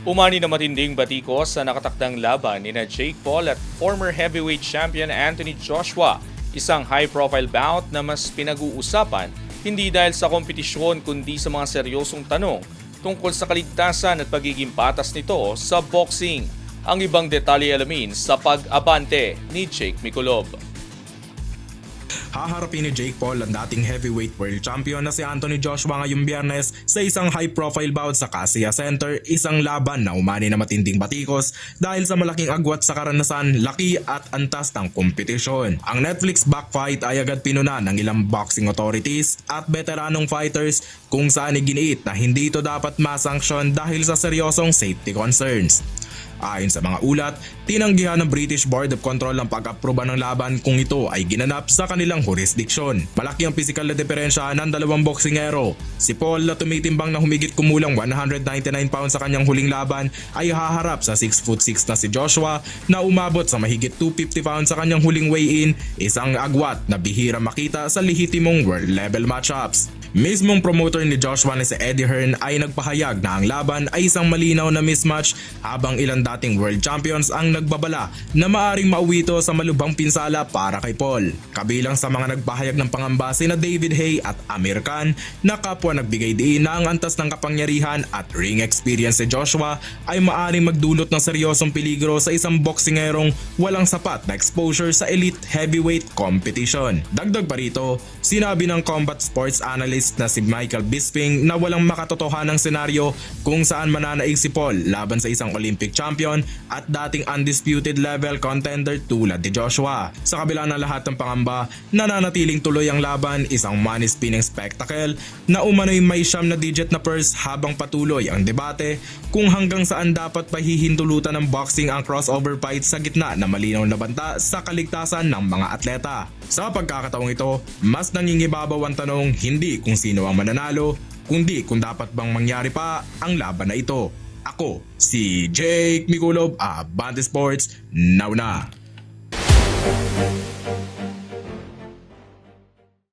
Umani na matinding batikos sa nakatakdang laban ni Jake Paul at former heavyweight champion Anthony Joshua. Isang high-profile bout na mas pinag-uusapan hindi dahil sa kompetisyon kundi sa mga seryosong tanong tungkol sa kaligtasan at pagiging patas nito sa boxing. Ang ibang detalye alamin sa pag-abante ni Jake Mikulov. Haharapin ni Jake Paul ang dating heavyweight world champion na si Anthony Joshua ngayong Biyernes sa isang high-profile bout sa Kaseya Center, isang laban na umani na matinding batikos dahil sa malaking agwat sa karanasan, laki at antas ng kompetisyon. Ang Netflix backfight ay agad pinuna ng ilang boxing authorities at veteranong fighters kung saan iginiit na hindi ito dapat masanksyon dahil sa seryosong safety concerns. Ayon sa mga ulat, tinanggihan ng British Board of Control ang pag-aproba ng laban kung ito ay ginanap sa kanilang jurisdiksyon. Malaki ang pisikal na diferensya ng dalawang boksingero. Si Paul na tumitimbang na humigit kumulang 199 pounds sa kanyang huling laban ay haharap sa 6'6" na si Joshua na umabot sa mahigit 250 pounds sa kanyang huling weigh-in, isang agwat na bihira makita sa lehitimong world level matchups. Mismong promoter ni Joshua na si Eddie Hearn ay nagpahayag na ang laban ay isang malinaw na mismatch habang ilang dating world champions ang nagbabala na maaring mauwi ito sa malubhang pinsala para kay Paul. Kabilang sa mga nagpahayag ng pangamba sina David Haye at Amir Khan na kapwa nagbigay diin na ang antas ng kapangyarihan at ring experience ni Joshua ay maaring magdulot ng seryosong peligro sa isang boksingerong walang sapat na exposure sa elite heavyweight competition. Dagdag pa rito, sinabi ng combat sports analyst na si Michael Bisping na walang makatotohanang senaryo kung saan mananaig si Paul laban sa isang Olympic champion at dating undisputed level contender tulad ni Joshua. Sa kabila ng lahat ng pangamba, nananatiling tuloy ang laban, isang money spinning spectacle na umano'y may siyam na digit na purse habang patuloy ang debate kung hanggang saan dapat pahihintulutan ng boxing ang crossover fight sa gitna na malinaw na banta sa kaligtasan ng mga atleta. Sa pagkakataong ito, mas nangingibabaw ang tanong hindi kung sino ang mananalo, kundi kung dapat bang mangyari pa ang laban na ito. Ako, si Jake Mikulov, Abante Sports, now na!